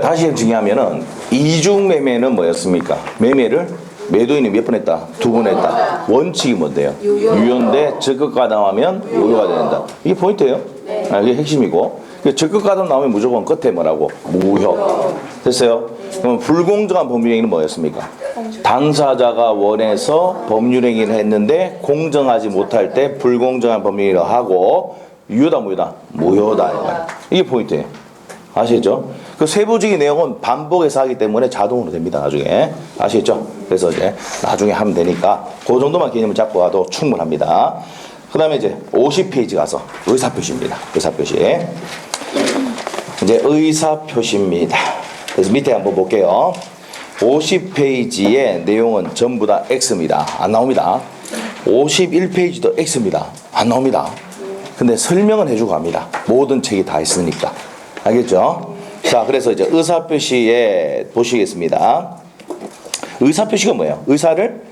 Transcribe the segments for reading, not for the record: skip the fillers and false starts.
다시 정리하면은 이중 매매는 뭐였습니까? 매매를 매도인이 몇 번 했다? 2번 했다. 원칙이 뭔데요? 유효인데 적극 가담하면 무효가 된다. 이게 포인트예요. 이게 핵심이고. 적극 가담 나오면 무조건 끝에 뭐라고? 무효. 됐어요? 그럼 불공정한 법률행위는 뭐였습니까? 당사자가 원해서 법률행위를 했는데 공정하지 못할 때 불공정한 법률행위를 하고 유효다 무효다? 무효다. 이게 포인트예요. 아시겠죠? 그 세부적인 내용은 반복해서 하기 때문에 자동으로 됩니다. 나중에. 아시겠죠? 그래서 이제 나중에 하면 되니까 그 정도만 개념을 잡고 가도 충분합니다. 그 다음에 이제 50페이지 가서 의사표시입니다. 의사표시. 이제 의사표시입니다. 그래서 밑에 한번 볼게요. 50페이지의 내용은 전부 다 X입니다. 안 나옵니다. 51페이지도 X입니다. 안 나옵니다. 근데 설명은 해주고 갑니다. 모든 책이 다 있으니까. 알겠죠? 자, 그래서 이제 의사표시에 보시겠습니다. 의사표시가 뭐예요? 의사를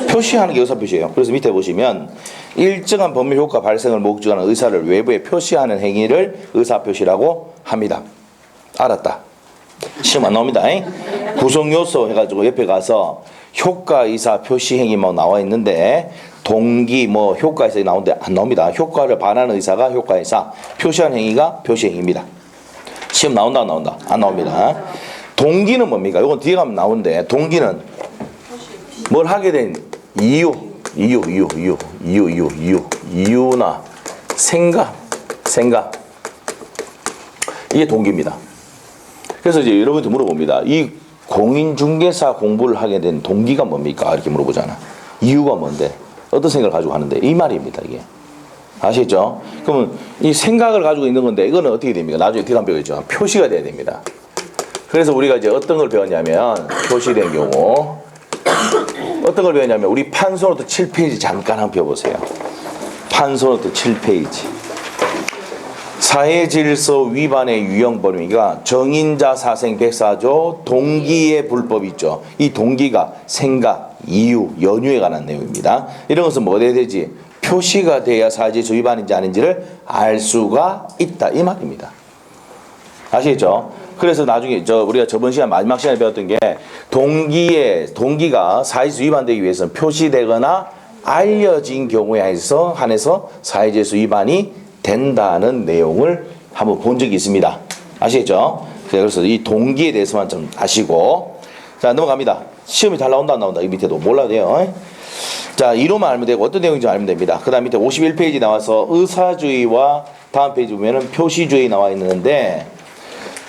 표시하는 게 의사표시예요. 그래서 밑에 보시면 일정한 법률 효과 발생을 목적하는 의사를 외부에 표시하는 행위를 의사표시라고 합니다. 알았다. 시험 안 나옵니다. 구성요소 해가지고 옆에 가서 효과의사 표시행위만 나와 있는데 동기 뭐 효과의사 나오는데 안 나옵니다. 효과를 반하는 의사가 효과의사, 표시하는 행위가 표시행위입니다. 시험 나온다 안 나온다? 안 나옵니다. 동기는 뭡니까? 이건 뒤에 가면 나오는데 동기는 뭘 하게 된 이유나 생각 이게 동기입니다. 그래서 이제 여러분한테 물어봅니다. 이 공인중개사 공부를 하게 된 동기가 뭡니까? 이렇게 물어보잖아. 이유가 뭔데? 어떤 생각을 가지고 하는데? 이 말입니다. 이게. 아시겠죠? 그러면 이 생각을 가지고 있는 건데 이거는 어떻게 됩니까? 나중에 뒤에 한번 배우겠죠. 표시가 돼야 됩니다. 그래서 우리가 이제 어떤 걸 배웠냐면 표시된 경우 어떤 걸 배웠냐면 우리 판소노트 7페이지 잠깐 한번 펴보세요. 판소노트 7페이지. 사회질서 위반의 유형범위가 정인자 사생 104조 동기의 불법 있죠. 이 동기가 생각, 이유, 연유에 관한 내용입니다. 이런 것은 뭐 돼야 되지? 표시가 돼야 사회질서 위반인지 아닌지를 알 수가 있다. 이 말입니다. 아시겠죠? 그래서 나중에 우리가 저번 시간 마지막 시간에 배웠던 게 동기가 사회질서 위반되기 위해서는 표시되거나 알려진 경우에 한해서 사회질서 위반이 된다는 내용을 한번 본 적이 있습니다. 아시겠죠? 그래서 이 동기에 대해서만 좀 아시고 자 넘어갑니다. 시험이 잘 나온다 안 나온다 이 밑에도 몰라도 돼요. 자 이로만 알면 되고 어떤 내용인지 알면 됩니다. 그 다음 밑에 51페이지 나와서 의사주의와 다음 페이지 보면은 표시주의 나와 있는데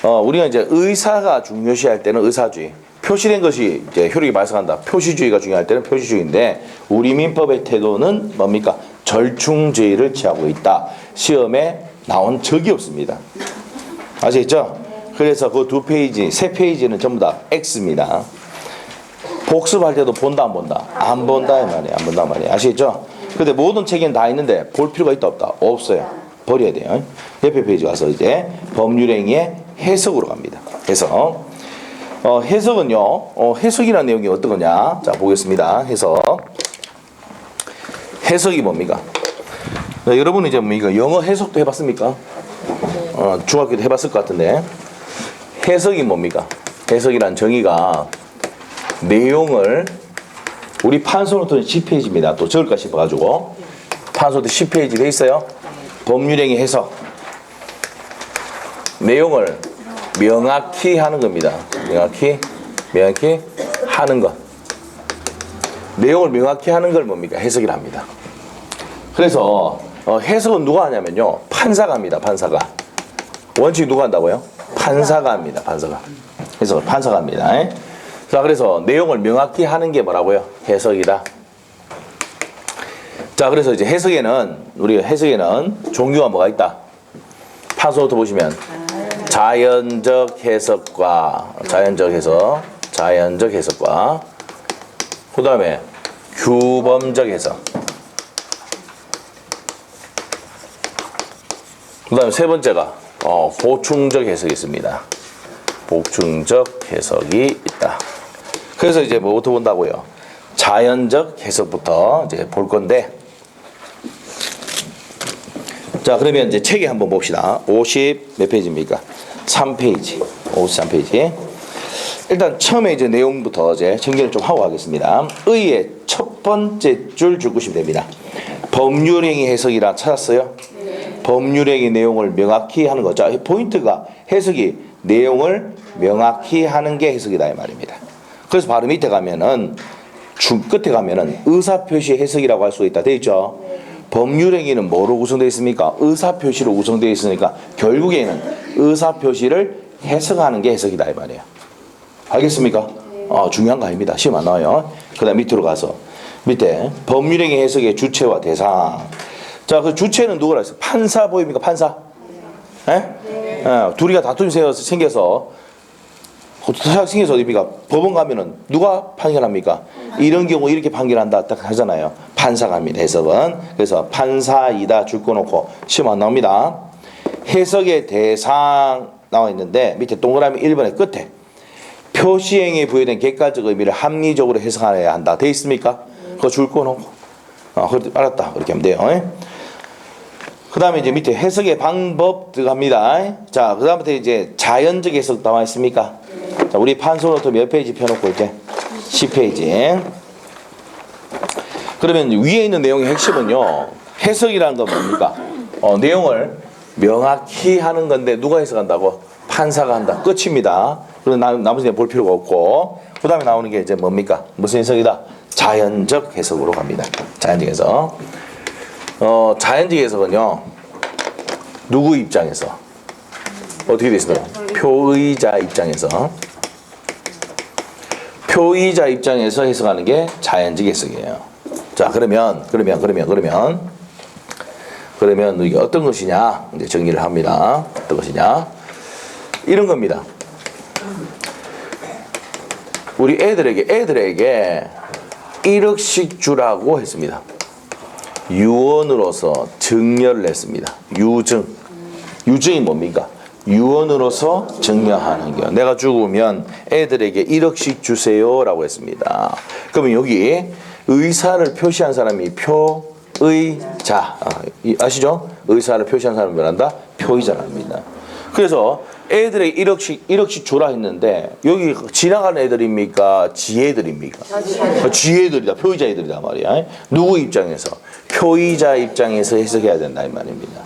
우리가 이제 의사가 중요시할 때는 의사주의, 표시된 것이 이제 효력이 발생한다. 표시주의가 중요할 때는 표시주의인데 우리 민법의 태도는 뭡니까? 절충주의를 취하고 있다. 시험에 나온 적이 없습니다. 아시겠죠? 그래서 그 2페이지, 3페이지는 전부 다 X입니다. 복습할 때도 본다 안 본다? 안 본다 이 말이에요. 안 본다 말이에요. 아시겠죠? 근데 모든 책에는 다 있는데 볼 필요가 있다 없다? 없어요. 버려야 돼요. 옆에 페이지 가서 이제 법률행위의 해석으로 갑니다. 해석. 해석은요. 해석이라는 내용이 어떤 거냐? 자 보겠습니다. 해석. 해석이 뭡니까? 여러분은 이제 뭡니까? 영어 해석도 해봤습니까? 중학교 때 해봤을 것 같은데. 해석이 뭡니까? 해석이란 정의가 내용을 우리 판소노트는 10페이지입니다. 또 적을까 싶어가지고 판소노트 10페이지 돼 있어요. 법률행위 해석. 내용을 명확히 하는 겁니다. 명확히 하는 것. 내용을 명확히 하는 걸 뭡니까? 해석이라 합니다. 그래서 해석은 누가 하냐면요. 판사가 합니다. 판사가. 원칙 누가 한다고요? 판사가 합니다. 판사가. 해석을 판사가 합니다. 자, 그래서 내용을 명확히 하는 게 뭐라고요? 해석이다. 자, 그래서 이제 우리가 해석에는 종류가 뭐가 있다? 판소노트 보시면 자연적 해석과 그 다음에 규범적 해석, 그 다음에 세 번째가 보충적 해석이 있습니다. 보충적 해석이 있다. 그래서 이제 뭐부터 본다고요? 자연적 해석부터 이제 볼 건데, 자 그러면 이제 책에 한번 봅시다. 50 몇 페이지입니까? 3페이지. 53페이지. 일단 처음에 이제 내용부터 이제 정리를 좀 하고 가겠습니다. 의의 첫 번째 줄 적으시면 됩니다. 법률행위 해석이라 찾았어요? 네. 법률행위 내용을 명확히 하는 거죠. 포인트가 해석이 내용을 명확히 하는 게 해석이다 이 말입니다. 그래서 바로 밑에 가면은 끝에 가면은 의사표시 해석이라고 할 수가 있다 돼 있죠. 네. 법률행위는 뭐로 구성되어 있습니까? 의사표시로 구성되어 있으니까 결국에는 의사표시를 해석하는 게 해석이다 이 말이에요. 알겠습니까? 중요한 거 아닙니다. 시험 안 나와요. 그 다음 밑으로 가서 밑에 법률행위 해석의 주체와 대상. 자, 그 주체는 누구라 했어요? 판사 보입니까? 판사? 네. 둘이가 다툼이 생겨서 어디입니까? 법원 가면은 누가 판결합니까? 이런 경우 이렇게 판결한다 딱 하잖아요. 판사가 합니다. 해석은. 그래서 판사이다 줄 꺼놓고 시험 안 나옵니다. 해석의 대상 나와 있는데 밑에 동그라미 1번의 끝에 표시행위에 부여된 객관적 의미를 합리적으로 해석해야 한다. 돼 있습니까? 그거 줄 꺼놓고 알았다. 그렇게 하면 돼요. 그 다음에 이제 밑에 해석의 방법 들어갑니다. 자, 그 다음부터 이제 자연적 해석 나와 있습니까? 자, 우리 판소노트 몇 페이지 펴놓고 이제 10페이지. 그러면 위에 있는 내용의 핵심은요, 해석이라는 건 뭡니까? 내용을 명확히 하는 건데 누가 해석한다고? 판사가 한다. 끝입니다. 그래서 나머지는 볼 필요가 없고, 그 다음에 나오는 게 이제 뭡니까? 무슨 해석이다? 자연적 해석으로 갑니다. 자연적 해석. 자연적 해석은요, 누구 입장에서? 어떻게 되어 있습니까? 표의자 입장에서. 표의자 입장에서 해석하는 게 자연적 해석이에요. 자, 그러면 이게 어떤 것이냐? 이제 정리를 합니다. 어떤 것이냐? 이런 겁니다. 우리 애들에게 1억씩 주라고 했습니다. 유언으로서 증여를 했습니다. 유증이 뭡니까? 유언으로서 증여하는 거. 내가 죽으면 애들에게 1억씩 주세요라고 했습니다. 그러면 여기 의사를 표시한 사람이 표의자. 아시죠? 의사를 표시한 사람을 말한다? 표의자랍니다. 그래서 애들에게 1억씩 줘라 했는데 여기 지나가는 애들입니까? 지애들입니까? 지애들이다. 표의자 애들이다 말이야. 누구 입장에서? 표의자 입장에서 해석해야 된다 이 말입니다.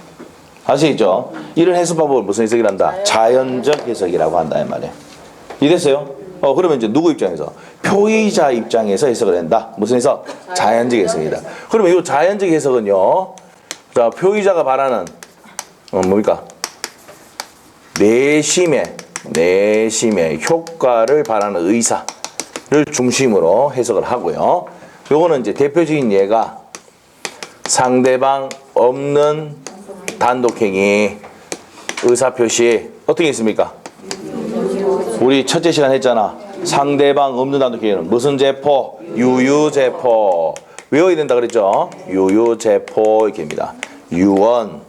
아시죠? 이런 해석 방법을 무슨 해석이라 한다? 자연적 해석이라고 한다 이 말이에요. 이해됐어요? 그러면 이제 누구 입장에서? 표의자 입장에서 해석을 한다. 무슨 해석? 자연적 해석이다. 그러면 이 자연적 해석은요, 자, 표의자가 바라는 뭡니까? 내심의 효과를 바라는 의사를 중심으로 해석을 하고요. 요거는 이제 대표적인 예가 상대방 없는 단독행위 의사표시 어떻게 있습니까? 우리 첫째 시간 했잖아. 상대방 없는 단독행위는 무슨 제포? 유유제포. 외워야 된다 그랬죠? 유유제포 이렇게입니다. 유언,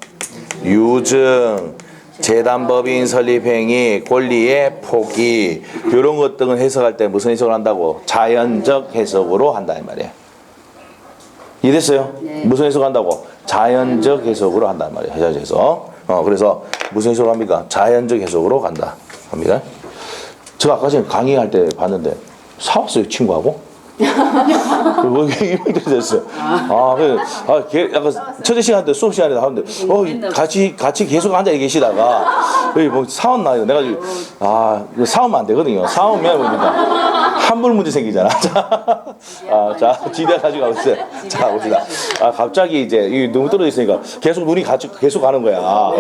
유증, 재단법인 설립행위, 권리의 포기 이런 것들은 해석할 때 무슨 해석을 한다고? 자연적 해석으로 한다 이 말이에요. 이해됐어요? 네. 무슨 해석을 한다고? 자연적 해석으로 한단 말이에요. 자연적 해석. 그래서 무슨 해석을 합니까? 자연적 해석으로 간다 합니다. 저 아까 전에 강의할 때 봤는데 사왔어요 친구하고. 뭐 이렇게 됐어요. 약간 첫째 시간 때 수업 시간에 하는데 같이 계속 앉아 계시다가 여기 뭐 사왔나 이거 내가 이거 사오면 안 되거든요. 사오면 뭡니까? 환불 문제 생기잖아. 자, 지대 가지고 가보세요. 자, 봅시다. 갑자기 이제 너무 떨어져 있으니까 계속 눈이 계속 가는 거야.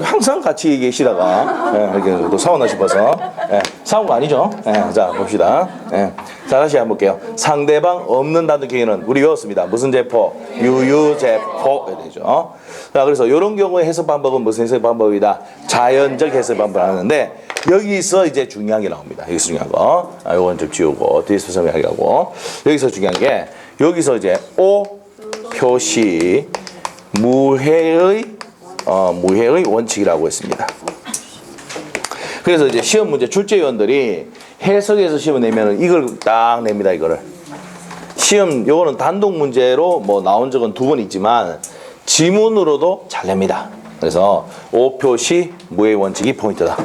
항상 같이 계시다가 이렇게 또 사오나 싶어서 사온 거 아니죠? 자, 봅시다. 자, 다시 한번 볼게요. 상대방 없는 단독행위는 우리 외웠습니다. 무슨 제포? 유유제포 되죠. 자, 그래서 이런 경우에 해석 방법은 무슨 해석 방법이다? 자연적 해석 방법을 하는데 여기서 이제 중요한 게 나옵니다. 여기서 중요한 거. 이건 좀 지우고 뒤에서 설명하고 여기서 중요한 게 여기서 이제 오 표시 무해의 원칙이라고 했습니다. 그래서 이제 시험 문제 출제위원들이 해석에서 시험 내면은 이걸 딱 냅니다. 이거를 시험 요거는 단독 문제로 뭐 나온 적은 2번 있지만 지문으로도 잘 냅니다. 그래서 오표시 무의 원칙이 포인트다.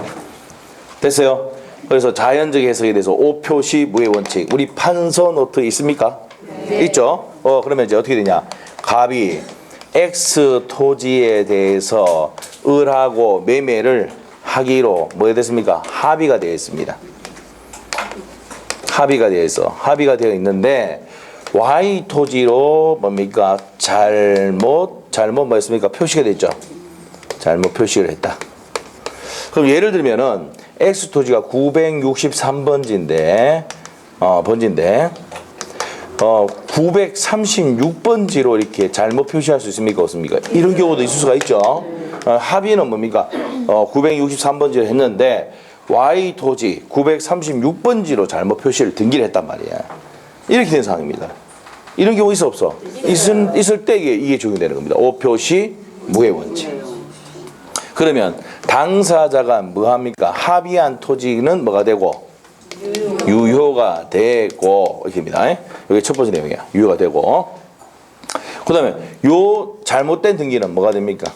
됐어요? 그래서 자연적 해석에 대해서 오표시 무의 원칙. 우리 판서 노트 있습니까? 네. 있죠? 그러면 이제 어떻게 되냐? 갑이 X 토지에 대해서 을하고 매매를 하기로 뭐가 됐습니까? 합의가 되어 있습니다. 합의가 되어 있는데 Y 토지로 뭡니까? 잘못 뭐였습니까? 표시가 됐죠. 잘못 표시를 했다. 그럼 예를 들면은 X 토지가 963번지인데 936번지로 이렇게 잘못 표시할 수 있습니까? 없습니까? 이런 경우도 있을 수가 있죠. 합의는 뭡니까? 963번지를 했는데 Y 토지 936번지로 잘못 표시를 등기를 했단 말이야. 이렇게 된 상황입니다. 이런 경우 있어 없어? 있을 때 이게 적용되는 겁니다. 오표시 무의 원칙. 그러면 당사자가 뭐합니까? 합의한 토지는 뭐가 되고? 유효가 되고 이렇게입니다. 여기 첫 번째 내용이야. 유효가 되고. 그 다음에 요 잘못된 등기는 뭐가 됩니까?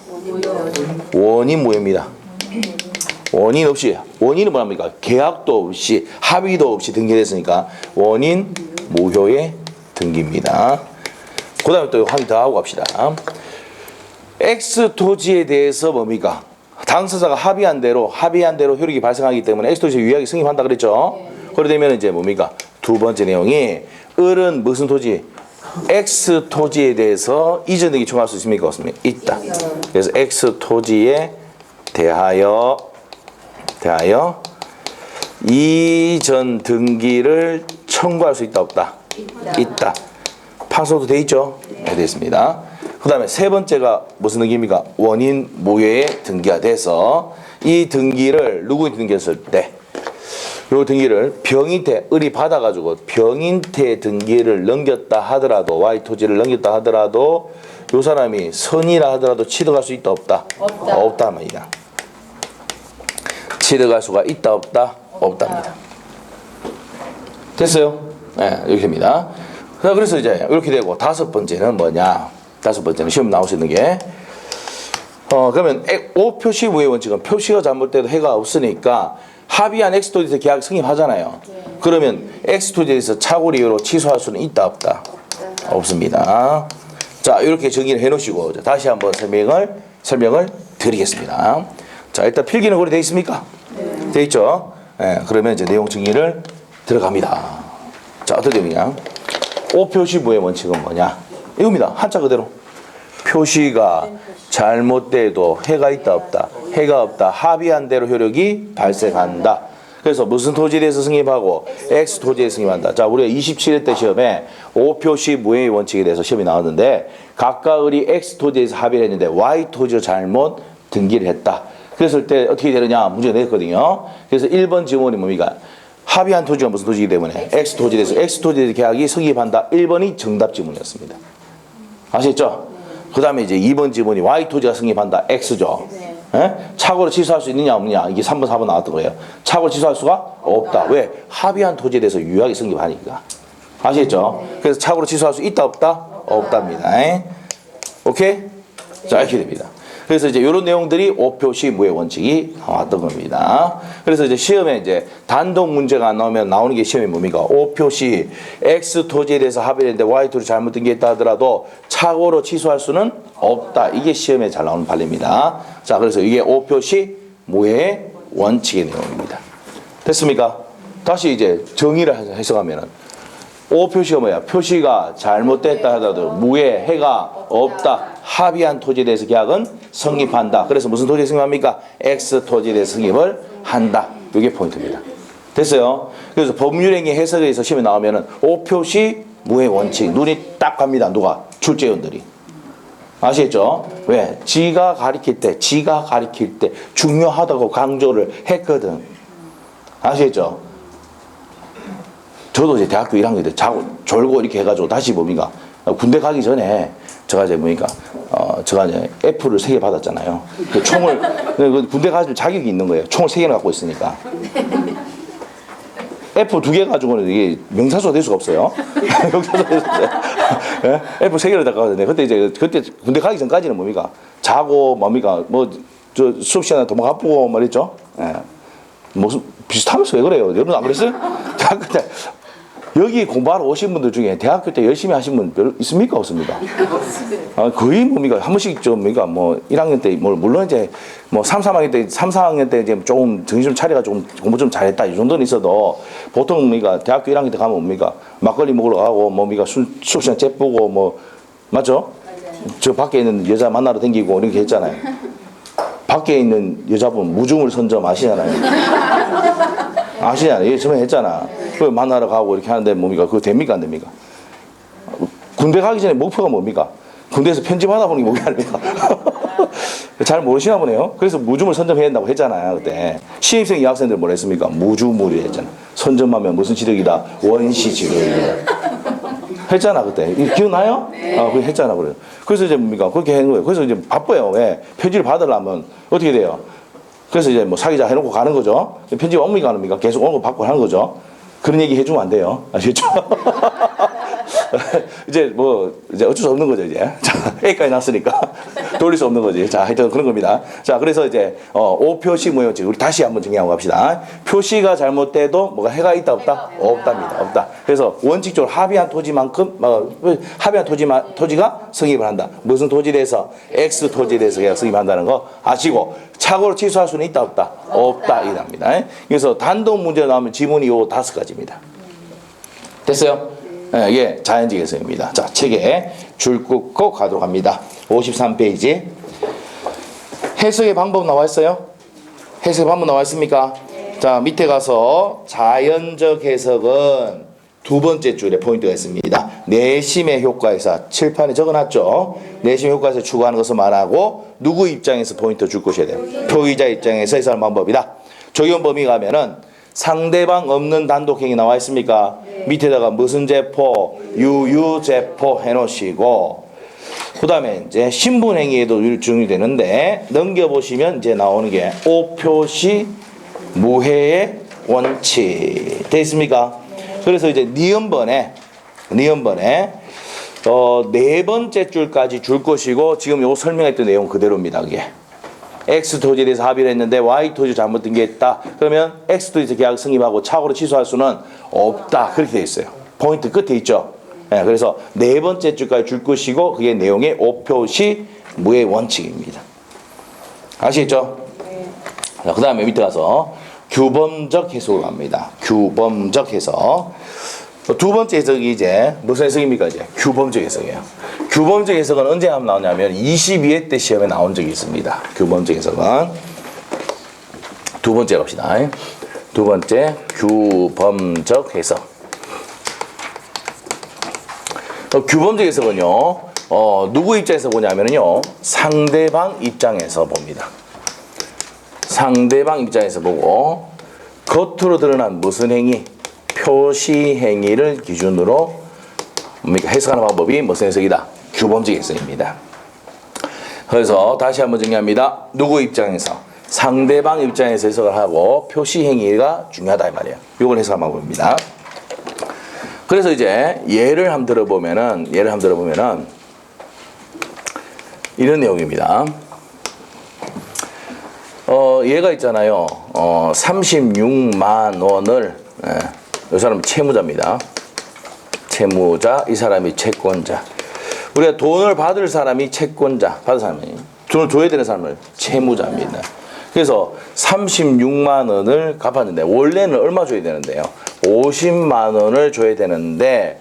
원인 무효입니다. 원인은 뭐합니까? 계약도 없이 합의도 없이 등기됐으니까 원인 무효의 등기입니다. 그 다음에 또 한 개 더 하고 갑시다. X 토지에 대해서 뭡니까? 당사자가 합의한 대로 효력이 발생하기 때문에 X 토지에 유효하게 승인한다 그랬죠? 그러게 되면 이제 뭡니까? 두 번째 내용이 을은 무슨 토지? X 토지에 대해서 이전 등기 청구할 수 있습니까? 없습니까? 있다. 그래서 X 토지에 대하여 이전 등기를 청구할 수 있다 없다? 있다. 판소도 돼 있죠? 네, 되어 있습니다. 그 다음에 세 번째가 무슨 등기입니까? 원인 무효의 등기가 돼서 이 등기를 누구한테 등기했을 때 요 등기를 병인태, 을이 받아가지고 병인태 등기를 넘겼다 하더라도 Y 토지를 넘겼다 하더라도 요 사람이 선이라 하더라도 취득할 수 있다 없다? 없다 말이야. 취득할 수가 있다 없다? 없답니다. 됐어요? 네, 이렇게입니다. 그래서 이제 이렇게 되고 다섯 번째는 뭐냐? 다섯 번째는 시험 나올 수 있는 게 그러면 오표시 무효 원칙은 표시가 잘못돼도 해가 없으니까 합의한 X 토지에서 계약 승인하잖아요. 그러면 X 토지에서 착오를 이유로 취소할 수는 있다 없다? 없습니다. 자, 이렇게 정의를 해 놓으시고 다시 한번 설명을 드리겠습니다. 자, 일단 필기는 그래 돼 있습니까? 네. 돼 있죠? 네, 그러면 이제 내용 정의를 들어갑니다. 자, 어떻게 되느냐? 오표시 무효 원칙은 뭐냐? 이겁니다. 한자 그대로. 표시가 잘못돼도 해가 있다 없다? 해가 없다. 합의한 대로 효력이 발생한다. 그래서 무슨 토지에 대해서 승인하고 X 토지에 승인한다. 자, 우리가 27회 때 시험에 오표시 무효의 원칙에 대해서 시험이 나왔는데 각각 을이 X 토지에서 합의를 했는데 Y 토지로 잘못 등기를 했다. 그랬을 때 어떻게 되느냐 문제가 냈거든요. 그래서 1번 지문이 뭡니까? 합의한 토지가 무슨 토지이기 때문에 X 토지에 대해서 X 토지에 대해서 계약이 성립한다. 1번이 정답 지문이었습니다. 아시겠죠? 그 다음에 이제 2번 지문이 Y 토지가 성립한다. X죠. 네. 착오로 취소할 수 있느냐 없느냐. 이게 3번 4번 나왔던 거예요. 착오로 취소할 수가 없다. 왜? 합의한 토지에 대해서 유효하게 성립하니까. 아시겠죠? 네. 그래서 착오로 취소할 수 있다 없다? 없답니다. 오케이? 자, 이렇게 됩니다. 그래서 이제 이런 내용들이 오표시 무효 원칙이 나왔던 겁니다. 그래서 이제 시험에 이제 단독 문제가 안 나오면 나오는 게 시험이 뭡니까? 오표시 X 토지에 대해서 합의를 했는데 Y 토지 잘못 등기했다 하더라도 착오로 취소할 수는 없다. 이게 시험에 잘 나오는 판례입니다. 자, 그래서 이게 오표시 무효의 원칙의 내용입니다. 됐습니까? 다시 이제 정의를 해석하면은 오표시가 뭐야? 표시가 잘못됐다 하더라도 무효, 해가 없다. 합의한 토지에 대해서 계약은 성립한다. 그래서 무슨 토지에 성립합니까? X 토지에 대해서 성립을 한다. 이게 포인트입니다. 됐어요? 그래서 법률행위 해석에 의해서 시험에 나오면은 오표시 무효 원칙 눈이 딱 갑니다. 누가? 출제위원들이. 아시겠죠? 왜? 지가 가리킬 때 중요하다고 강조를 했거든. 아시겠죠? 저도 이제 대학교 1학년 때 자고 졸고 이렇게 해가지고 다시 뭡니까? 군대 가기 전에 제가 이제 뭡니까? 제가 이제 F를 3개 받았잖아요. 그 총을, 군대 가지고 자격이 있는 거예요. 총을 3개나 갖고 있으니까. F 2개 가지고는 이게 명사수가 될 수가 없어요. 명사수가 될 수가 없어요. F 3개를 다 가거든요. 그때 군대 가기 전까지는 뭡니까? 자고 뭡니까? 저 수업 시간에 도망 가쁘고 말했죠. 예. 무슨 비슷하면서 왜 그래요? 여러분 안 그랬어요? 대학교 때 여기 공부하러 오신 분들 중에 대학교 때 열심히 하신 분 별 있습니까? 없습니까? 거의 뭡니까? 한 번씩 좀, 뭡니까? 뭐, 1학년 때, 뭐, 물론 이제, 뭐, 4학년 때 이제 조금 정신 좀 차려가지고 공부 좀 잘했다. 이 정도는 있어도 보통 뭡니까? 대학교 1학년 때 가면 뭡니까? 막걸리 먹으러 가고, 뭡니까? 숙소에 째쁘고, 뭐, 맞죠? 저 밖에 있는 여자 만나러 다니고 이렇게 했잖아요. 밖에 있는 여자분 무중을 선점 아시잖아요. 아시잖아요. 얘 처음에 했잖아. 그 만나러 가고 이렇게 하는데 뭡니까? 그거 됩니까? 안 됩니까? 군대 가기 전에 목표가 뭡니까? 군대에서 편지 받아보는 게 목표 아닙니까? 잘 모르시나 보네요. 그래서 무중을 선점해야 된다고 했잖아요. 그때. 신입생 여학생들 뭘 했습니까? 무주무리 했잖아. 선점하면 무슨 지력이다? 원시지력이다. 했잖아, 그때. 기억나요? 네. 그거 했잖아, 그래. 그래서 이제 뭡니까? 그렇게 한 거예요. 그래서 이제 바빠요. 왜? 편지를 받으려면 어떻게 돼요? 그래서 이제 뭐 사귀자 해놓고 가는 거죠. 편지가 옵니까, 안 옵니까? 계속 오고 받고 하는 거죠. 그런 얘기 해주면 안 돼요. 아시겠죠? 이제 뭐, 이제 어쩔 수 없는 거죠, 이제. 자, A까지 났으니까. 돌릴 수 없는 거지. 자, 하여튼 그런 겁니다. 자, 그래서 이제, 오표시 뭐였지? 우리 다시 한번 정리하고 갑시다. 표시가 잘못돼도 뭐가 해가 있다, 없다? 없답니다. 없다. 그래서 원칙적으로 합의한 토지만큼, 합의한 토지가 성립을 한다. 무슨 토지에 대해서? X 토지에 대해서 계약 성립한다는 거 아시고, 착오로 취소할 수는 있다, 없다? 없다. 이랍니다. 그래서 단독 문제 나오면 지문이 요 5가지입니다. 됐어요? 예, 이게 자연적 해석입니다. 자, 책에 줄 긋고 가도록 합니다. 53페이지. 해석의 방법 나와 있어요? 해석의 방법 나와 있습니까? 네. 자, 밑에 가서 자연적 해석은 두 번째 줄에 포인트가 있습니다. 내심의 효과에서 칠판에 적어놨죠. 내심의 효과에서 추구하는 것을 말하고 누구 입장에서 포인트 줄 것이어야 돼요. 표의자 입장에서 해석하는 방법이다. 적용 범위 가면은 상대방 없는 단독행위 나와 있습니까? 네. 밑에다가 무슨 제포, 유유제포 해놓으시고, 그 다음에 이제 신분행위에도 적용이 되는데, 넘겨보시면 이제 나오는 게 오표시 무해의 원칙. 돼 있습니까? 네. 그래서 이제 니은번에, 네 번째 줄까지 줄 것이고, 지금 요 설명했던 내용 그대로입니다, 그게. X 토지에 대해서 합의를 했는데 Y 토지 잘못 등기했다. 그러면 X 토지에서 계약 성립하고 착오로 취소할 수는 없다. 그렇게 되어 있어요. 포인트 끝에 있죠. 네, 그래서 네 번째 줄까지 줄 것이고 그게 내용의 오표시 무의 원칙입니다. 아시겠죠? 네. 그 다음에 밑에 가서 규범적 해석을 갑니다. 규범적 해석. 두 번째 해석이 이제 무슨 해석입니까? 이제 규범적 해석이에요. 규범적 해석은 언제 하면 나오냐면 22회 때 시험에 나온 적이 있습니다. 규범적 해석은 두 번째 갑시다. 두 번째 규범적 해석. 규범적 해석은요, 누구 입장에서 보냐면요, 상대방 입장에서 봅니다. 상대방 입장에서 보고 겉으로 드러난 무슨 행위, 표시 행위를 기준으로 해석하는 방법이 무슨 해석이다? 규범적 해석입니다. 그래서 다시 한번 정리합니다. 누구 입장에서? 상대방 입장에서 해석을 하고 표시 행위가 중요하다 이 말이에요. 이걸 해석하는 방법입니다. 그래서 이제 예를 한번 들어보면은 이런 내용입니다. 얘가 있잖아요. 36만 원을 이 사람은 채무자입니다. 채무자, 이 사람이 채권자. 우리가 돈을 받을 사람이 채권자, 받을 사람이 돈을 줘야 되는 사람을 채무자입니다. 그래서 36만 원을 갚았는데 원래는 얼마 줘야 되는데요? 50만 원을 줘야 되는데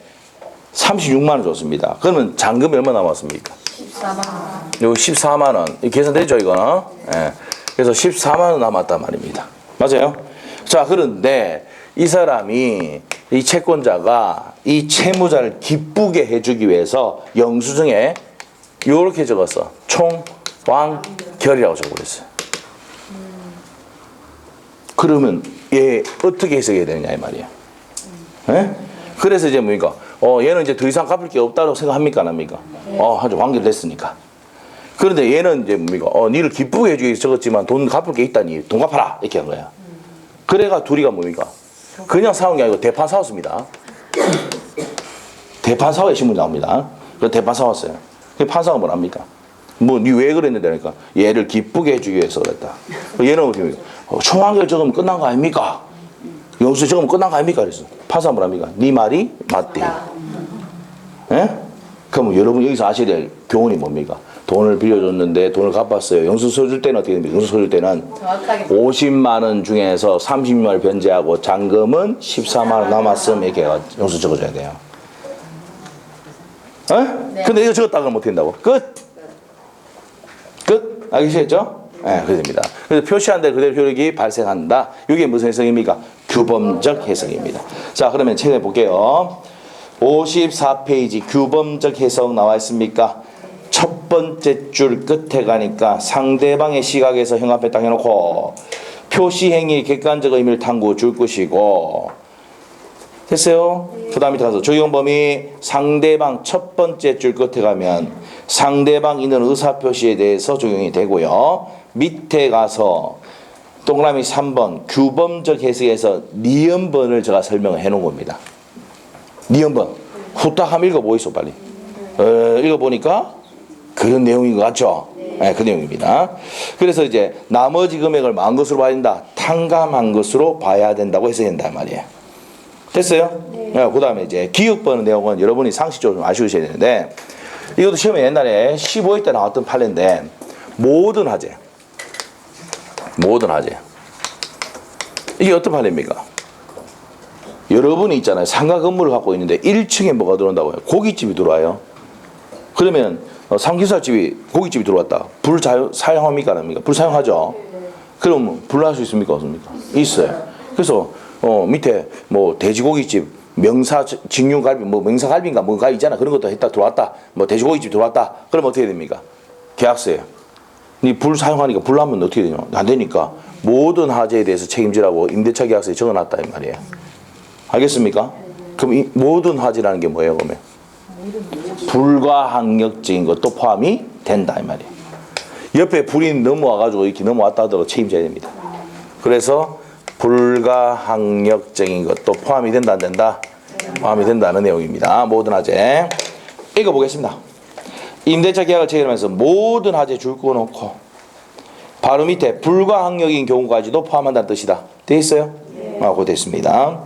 36만 원 줬습니다. 그러면 잔금이 얼마 남았습니까? 14만 원. 여기 14만 원. 계산되죠, 이거는? 예. 그래서 14만 원 남았단 말입니다. 맞아요? 자, 그런데 이 사람이, 이 채권자가 이 채무자를 기쁘게 해주기 위해서 영수증에 요렇게 적었어. 총왕결이라고 적어버렸어요. 그러면 얘 어떻게 해석해야 되느냐 이 말이야. 예? 그래서 이제 뭡니까? 얘는 이제 더 이상 갚을 게 없다고 생각합니까 안 합니까? 아주 완결됐으니까. 그런데 얘는 이제 뭡니까? 니를 기쁘게 해주기 위해서 적었지만 돈 갚을 게 있다니 돈 갚아라 이렇게 한 거야. 그래가 둘이가 뭡니까? 그냥 싸운 게 아니고 대판 싸웠습니다. 대판 싸워야 신문이 나옵니다. 그 대판 싸웠어요. 그 판사가 뭐랍니까? 뭐 니 왜 그랬는데 그러니까 얘를 기쁘게 해주기 위해서 그랬다. 얘는 어떻게 총완결 적으면 끝난 거 아닙니까? 영수 적으면 끝난 거 아닙니까? 그래서 파서 한번 합니까? 네 말이 맞대. 예? 그럼 여러분 여기서 아셔야 될 교훈이 뭡니까? 돈을 빌려줬는데 돈을 갚았어요. 영수 써줄 때는 어떻게 됩니까? 영수 써줄 때는 50만 원 중에서 30만 원 변제하고 잔금은 14만 원 남았음 이렇게 영수 적어줘야 돼요. 어? 네. 근데 이거 적었다 그러면 어떻게 된다고? 끝! 끝? 알겠죠? 네, 그렇게 됩니다. 그래서 표시한 대로 그대로 효력이 발생한다. 이게 무슨 해석입니까? 규범적 해석입니다. 자, 그러면 책에 볼게요. 54페이지 규범적 해석 나와 있습니까? 첫 번째 줄 끝에 가니까 상대방의 시각에서 형 앞에 딱 해놓고 표시행위 객관적 의미를 탐구 줄 것이고 됐어요? 그 다음 밑에 가서 적용 범위 상대방 첫 번째 줄 끝에 가면 상대방 있는 의사표시에 대해서 적용이 되고요. 밑에 가서 동그라미 3번 규범적 해석에서 니은번을 제가 설명을 해 놓은 겁니다. 니은번 후딱 한번 읽어보이소 빨리. 읽어보니까 그런 내용인 것 같죠? 네, 그 내용입니다. 그래서 이제 나머지 금액을 망한 것으로 봐야 된다. 탕감한 것으로 봐야 된다고 해석해야 된단 말이에요. 됐어요? 네. 그 다음에 이제 기억번의 내용은 여러분이 상식적으로 좀 아셔야 되는데 이것도 시험에 옛날에 15회 때 나왔던 판례인데 모든 화재 이게 어떤 판례입니까? 여러분이 있잖아요. 상가 건물을 갖고 있는데 1층에 뭐가 들어온다고요? 고깃집이 들어와요. 그러면 삼겹살집이 고깃집이 들어왔다. 불 사용합니까? 안 합니까? 불 사용하죠. 그럼 불날 수 있습니까? 없습니까? 있어요. 그래서 밑에 뭐 돼지고기집 명사 직류갈비 뭐 명사갈비인가 뭔가 있잖아. 그런 것도 했다 들어왔다. 뭐 돼지고기집 들어왔다. 그럼 어떻게 됩니까? 계약서예요. 니 불 사용하니까 불 나면 어떻게 되냐? 안 되니까 모든 화재에 대해서 책임지라고 임대차 계약서에 적어놨다 이 말이에요. 알겠습니까? 그럼 이 모든 화재라는 게 뭐예요? 그러면 불가항력적인 것도 포함이 된다 이 말이에요. 옆에 불이 넘어와가지고 이렇게 넘어왔다 하더라도 책임져야 됩니다. 그래서 불가항력적인 것도 포함이 된다 안 된다? 포함이 된다는 내용입니다. 모든 화재 읽어보겠습니다. 임대차 계약을 체결하면서 모든 화재 줄 꺼놓고 바로 밑에 불가항력인 경우까지도 포함한다는 뜻이다. 돼 있어요? 그거 됐습니다.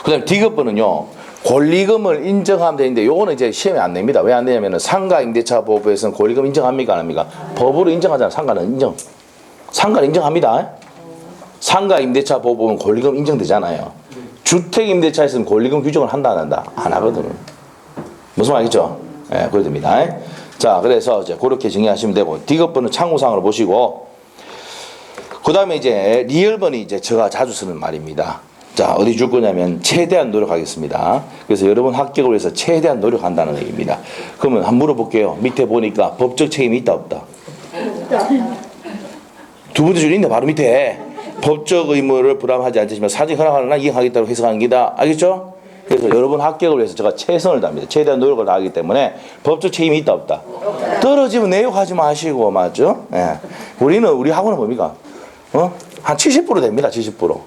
그 다음에 디귿번은요 권리금을 인정하면 되는데 요거는 이제 시험에 안 냅니다. 왜 안 되냐면은 상가 임대차 보호법에서는 권리금 인정합니까 안 합니까? 법으로 인정하잖아요. 상가는 인정. 상가는 인정합니다. 상가 임대차 보호법은 권리금 인정되잖아요. 주택 임대차에서는 권리금 규정을 한다 안 한다? 안 하거든요. 무슨 말이죠? 예, 그래야 됩니다. 자, 그래서 이제 그렇게 정리하시면 되고 디귿번은 창구상으로 보시고 그 다음에 이제 리얼번이 이제 제가 자주 쓰는 말입니다. 자, 어디 줄 거냐면 최대한 노력하겠습니다. 그래서 여러분 합격을 위해서 최대한 노력한다는 얘기입니다. 그러면 한번 물어볼게요. 밑에 보니까 법적 책임이 있다 없다? 두 번째 줄 있네. 바로 밑에 법적 의무를 부담하지 않으시면 사직 허락하는 한 이행하겠다고 해석하는 기다. 알겠죠? 그래서 여러분 합격을 위해서 제가 최선을 다합니다. 최대한 노력을 다하기 때문에 법적 책임이 있다 없다? 떨어지면 내욕하지 마시고 맞죠? 예. 우리 학원은 뭡니까? 한 70% 됩니다. 70%.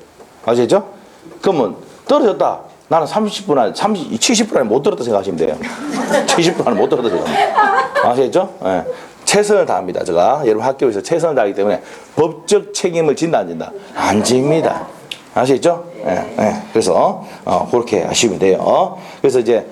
아시죠? 그러면 떨어졌다. 나는 70% 안에 못 들었다 생각하시면 돼요. 70% 안에 못 들었다 생각하시면 아시겠죠? 예. 최선을 다합니다. 제가 여러분 학교에서 최선을 다하기 때문에 법적 책임을 진다 안 진다? 안 집니다. 아시겠죠? 예, 예. 그래서 그렇게 하시면 돼요. 그래서 이제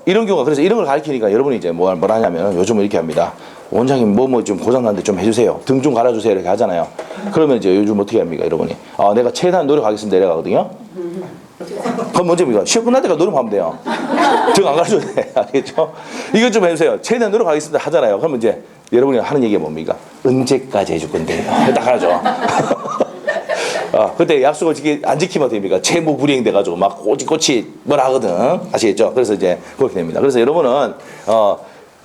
이런 경우가 그래서 이런 걸 가르치니까 여러분이 이제 뭘 하냐면 요즘은 이렇게 합니다. 원장님 뭐 좀 고장 났는데 좀 해주세요. 등 좀 갈아주세요 이렇게 하잖아요. 그러면 이제 요즘 어떻게 합니까 여러분이? 내가 최대한 노력하겠습니다 내려가거든요. 그럼 문제입니까? 시험 끝날 때까지 노력하면 돼요. 등 안 갈아줘도 돼. 알겠죠? 이것 좀 해주세요. 최대한 노력하겠습니다 하잖아요. 그러면 이제 여러분이 하는 얘기가 뭡니까? 언제까지 해줄 건데요? 딱 하죠. 그때 약속을 안 지키면 됩니까? 채무 불이행 돼가지고 막 꼬치꼬치 뭐라 하거든. 아시겠죠? 그래서 이제 그렇게 됩니다. 그래서 여러분은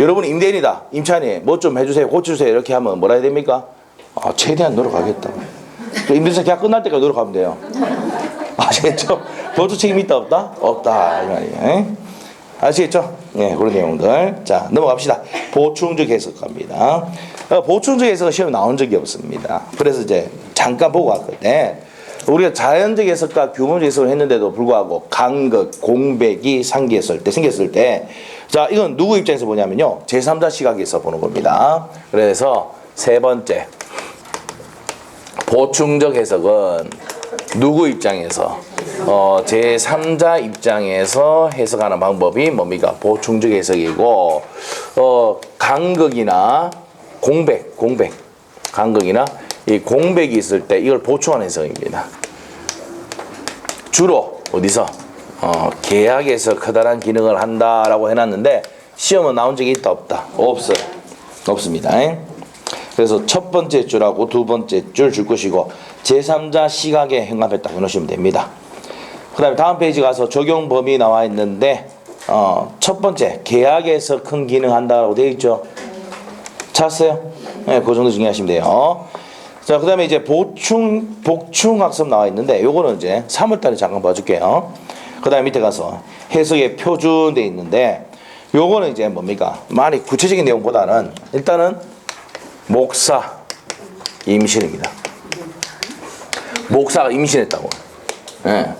여러분이 임대인이다. 임차인이 뭐 좀 해주세요. 고쳐주세요. 이렇게 하면 뭐라 해야 됩니까? 최대한 노력하겠다. 임대차 계약 끝날 때까지 노력하면 돼요. 아시겠죠? 법적 책임이 있다 없다? 없다 이 말이에요. 아시겠죠? 네, 그런 내용들. 자, 넘어갑시다. 보충적 해석 갑니다. 보충적 해석은 시험에 나온 적이 없습니다. 그래서 이제 잠깐 보고 왔거든요. 우리가 자연적 해석과 규모적 해석을 했는데도 불구하고 간극, 공백이 생겼을 때 자, 이건 누구 입장에서 보냐면요. 제3자 시각에서 보는 겁니다. 그래서 세 번째 보충적 해석은 누구 입장에서? 제3자 입장에서 해석하는 방법이 뭡니까? 보충적 해석이고, 간극이나 공백, 간극이나 이 공백이 있을 때 이걸 보충하는 해석입니다. 주로 어디서? 계약에서 커다란 기능을 한다라고 해놨는데 시험은 나온 적이 있다 없다? 없어요. 없습니다. 그래서 첫 번째 줄하고 두 번째 줄 것이고 제3자 시각에 행합했다 해놓으시면 됩니다. 그 다음에 다음 페이지 가서 적용 범위 나와 있는데 첫 번째 계약에서 큰 기능 한다고 되어 있죠. 찾았어요? 네, 그 정도 정리하시면 돼요. 자, 그 다음에 이제 복충 학습 나와 있는데 요거는 이제 3월달에 잠깐 봐줄게요. 그 다음에 밑에 가서 해석의 표준 돼 있는데 요거는 이제 뭡니까? 많이 구체적인 내용보다는 일단은 목사 임신입니다. 목사가 임신했다고. 예.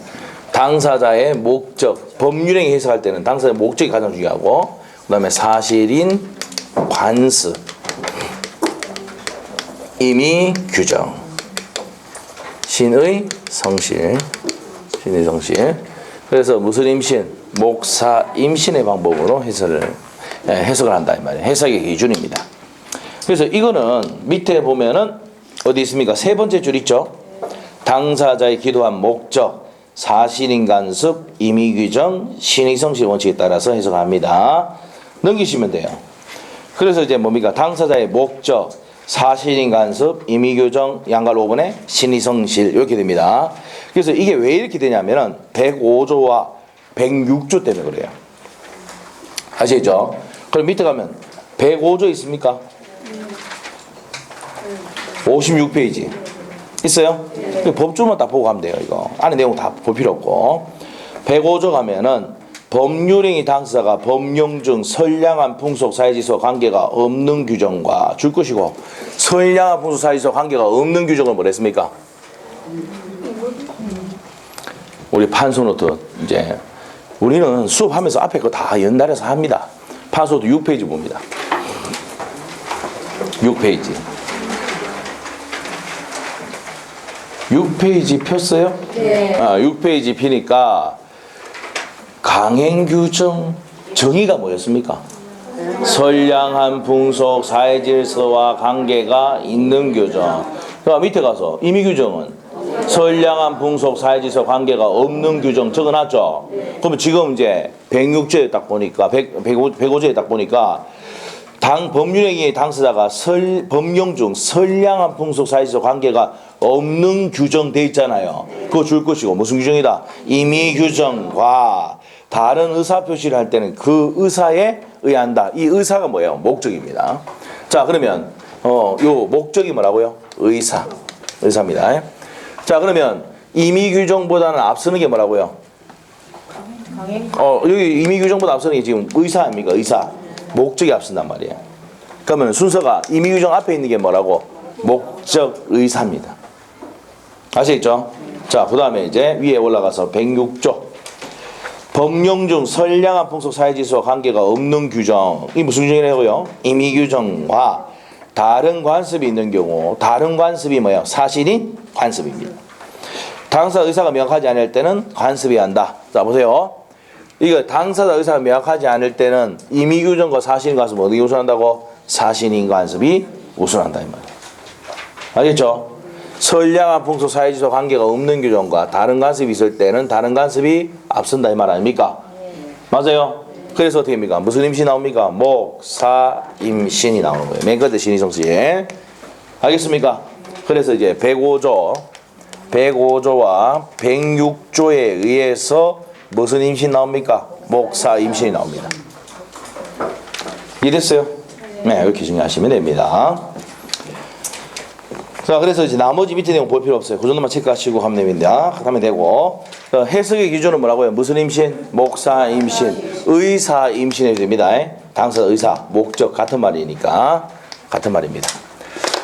당사자의 목적, 법률행위 해석할 때는 당사자의 목적이 가장 중요하고 그 다음에 사실인 관습, 임의 규정, 신의 성실. 그래서 무슨 임신? 목사 임신의 방법으로 해석을 한다 이 말이에요. 해석의 기준입니다. 그래서 이거는 밑에 보면은 어디 있습니까? 세 번째 줄 있죠. 당사자의 기도한 목적, 사실인 간섭, 임의 규정, 신의 성실 원칙에 따라서 해석합니다. 넘기시면 돼요. 그래서 이제 뭡니까? 당사자의 목적, 사실인 간섭, 임의 규정, 양갈 5번에 신의 성실 이렇게 됩니다. 그래서 이게 왜 이렇게 되냐면은 105조와 106조 때문에 그래요. 아시겠죠? 그럼 밑에 가면 105조 있습니까? 56페이지 있어요? 법조만 딱 보고 가면 돼요. 이거 안에 내용 다 볼 필요 없고 105조 가면은 법률행위 당사자가 법령 중 선량한 풍속 사회질서 관계가 없는 규정과 줄 것이고 선량한 풍속 사회질서 관계가 없는 규정을 뭐 했습니까? 우리 판소노트 이제 우리는 수업하면서 앞에 거 다 연달아서 합니다. 판소노트 6페이지 봅니다. 6페이지 6페이지 폈어요? 네. 6페이지 피니까 강행규정 정의가 뭐였습니까? 선량한 풍속 사회질서와 관계가 있는 규정. 그러니까 밑에 가서 임의규정은 선량한 풍속 사회질서 관계가 없는 규정 적어놨죠? 그러면 지금 이제 106조에 딱 보니까 105조에 딱 보니까 법률행위의 당사자가 법령 중 선량한 풍속 사회질서 관계가 없는 규정 돼 있잖아요. 그거 줄 것이고 무슨 규정이다? 임의 규정과 다른 의사 표시를 할 때는 그 의사에 의한다. 이 의사가 뭐예요? 목적입니다. 자, 그러면 요 목적이 뭐라고요? 의사입니다. 자, 그러면 임의 규정보다는 앞서는 게 뭐라고요? 여기 임의 규정보다 앞서는 게 지금 의사 아닙니까? 의사. 목적이 앞선단 말이에요. 그러면 순서가 임의 규정 앞에 있는 게 뭐라고? 목적 의사입니다. 아시겠죠? 자, 그 다음에 이제 위에 올라가서 106조. 법령 중 선량한 풍속 사회질서와 관계가 없는 규정. 이 무슨 규정이라고요? 임의 규정과 다른 관습이 있는 경우, 다른 관습이 뭐예요? 사실인 관습입니다. 당사 의사가 명확하지 않을 때는 관습이 한다. 자, 보세요. 이거 당사자 의사가 명확하지 않을 때는 임의 규정과 사실인 관습 어떻게 우선한다고? 사실인 관습이 우선한다 이 말이에요. 알겠죠? 선량한 풍속 사회질서 관계가 없는 규정과 다른 관습이 있을 때는 다른 관습이 앞선다 이 말 아닙니까? 맞아요? 그래서 어떻게 합니까? 무슨 임신 나옵니까? 목사 임신이 나오는 거예요. 맨 끝에 신의성실. 알겠습니까? 그래서 이제 105조와 106조에 의해서 무슨 임신 나옵니까? 목사 임신이 나옵니다. 이해됐어요? 네, 이렇게 정리하시면 됩니다. 자, 그래서 이제 나머지 밑에 내용 볼 필요 없어요. 그 정도만 체크하시고 하면 됩니다. 하면 되고 해석의 기준은 뭐라고요? 무슨 임신? 목사 임신, 의사 임신이 됩니다. 당사 의사, 목적 같은 말이니까 같은 말입니다.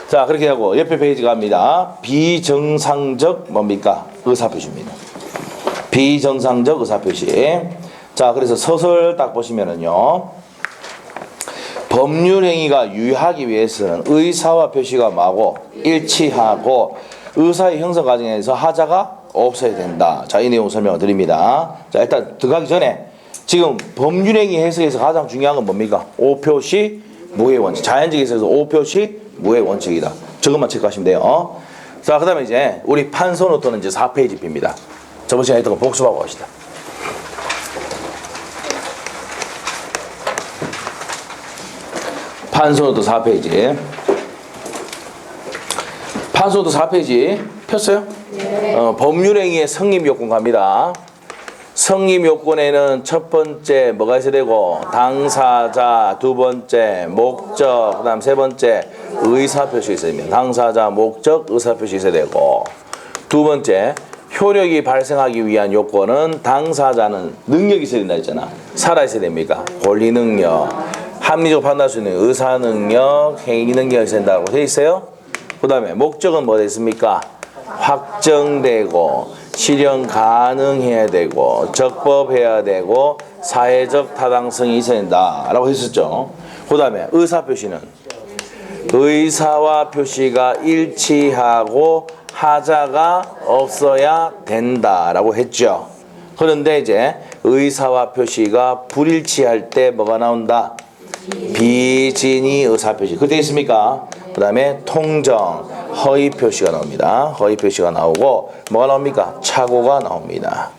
자, 그렇게 하고 옆에 페이지 갑니다. 비정상적 뭡니까? 의사표시입니다. 비정상적 의사표시. 자, 그래서 서술 딱 보시면은요. 법률행위가 유효하기 위해서는 의사와 표시가 뭐하고 일치하고 의사의 형성 과정에서 하자가 없어야 된다. 자, 이 내용 설명을 드립니다. 자, 일단 들어가기 전에 지금 법률행위 해석에서 가장 중요한 건 뭡니까? 오표시 무해 원칙. 자연적 해석에서 오표시 무해 원칙이다. 저것만 체크하시면 돼요. 자, 그 다음에 이제 우리 판서 노트는 이제 4페이지 핍니다. 저번 시간에 했던 거 복습하고 갑시다. 판서 노트 4페이지. 판서 노트 4페이지 폈어요? 네. 법률행위의 성립 요건 갑니다. 성립 요건에는 첫 번째 뭐가 있어야 되고 당사자, 두 번째 목적, 그다음 세 번째 의사표시 있어야 됩니다. 당사자, 목적, 의사표시 있어야 되고 두 번째 효력이 발생하기 위한 요건은 당사자는 능력이 있어야 된다 했잖아. 살아 있어야 됩니까? 권리 능력, 합리적으로 판단할 수 있는 의사 능력, 행위 능력이 있어야 된다고 돼 있어요. 그다음에 목적은 뭐가 있습니까? 확정되고 실현 가능해야 되고 적법해야 되고 사회적 타당성이 있어야 된다라고 했었죠. 그 다음에 의사표시는 의사와 표시가 일치하고 하자가 없어야 된다라고 했죠. 그런데 이제 의사와 표시가 불일치할 때 뭐가 나온다? 비진의 의사표시. 그때 있습니까? 그 다음에 통정, 허위 표시가 나옵니다. 허위 표시가 나오고 뭐가 나옵니까? 착오가 나옵니다.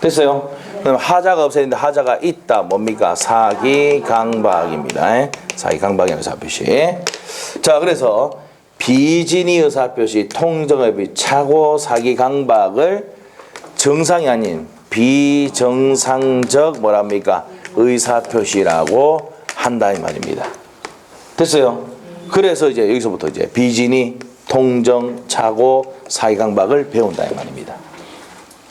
됐어요? 그럼 하자가 없어야 되는데 하자가 있다. 뭡니까? 사기 강박입니다. 사기 강박의 의사표시. 자, 그래서 비진의 의사표시, 통정의 표시, 착오, 사기 강박을 정상이 아닌 비정상적 뭐랍니까? 의사표시라고 한다 이 말입니다. 됐어요? 그래서 이제 여기서부터 이제 비진의, 통정, 착오, 사기 강박을 배운다 이 말입니다.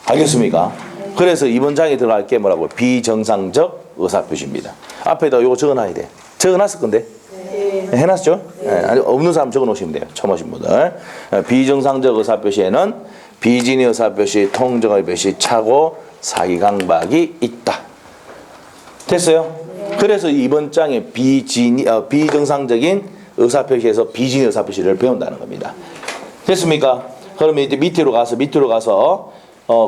알겠습니까? 그래서 이번 장에 들어갈 게 뭐라고? 비정상적 의사표시입니다. 앞에다 이거 적어놔야 돼. 적어놨을 건데? 네. 해놨죠? 네. 아니, 없는 사람 적어놓으시면 돼요. 처음 오신 분들. 비정상적 의사표시에는 비진의 의사표시, 통정의 표시, 착오, 사기 강박이 있다. 됐어요? 네. 그래서 이번 장에 비정상적인 의사표시에서 비진의 의사표시를 배운다는 겁니다. 됐습니까? 그러면 이제 밑으로 가서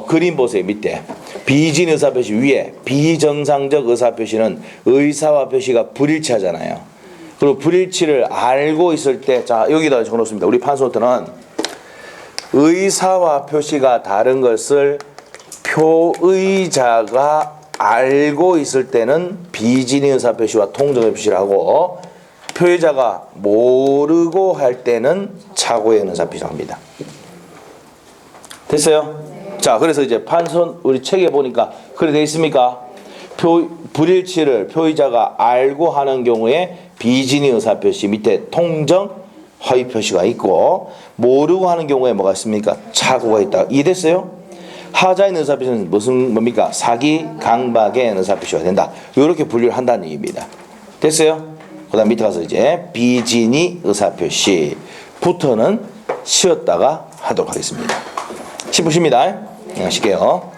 그림 보세요. 밑에 비진의 의사표시 위에 비정상적 의사표시는 의사와 표시가 불일치하잖아요. 그리고 불일치를 알고 있을 때, 자 여기다 적어놓습니다. 우리 판소트는 의사와 표시가 다른 것을 표의자가 알고 있을 때는 비진의 의사표시와 통정의 표시를 하고 표의자가 모르고 할 때는 착오의 의사표시를 합니다. 됐어요? 네. 자, 그래서 이제 판선 우리 책에 보니까 그래 돼 있습니까? 불일치를 표의자가 알고 하는 경우에 비진의 의사표시 밑에 통정, 허위 표시가 있고 모르고 하는 경우에 뭐가 있습니까? 착오가 있다. 이해됐어요? 하자의 의사표시는 뭡니까? 사기, 강박의 의사표시가 된다. 이렇게 분류를 한다는 얘기입니다. 됐어요? 그 다음 밑에 가서 이제 비진의 의사표시부터는 쉬었다가 하도록 하겠습니다. 10분입니다. 네, 하실게요.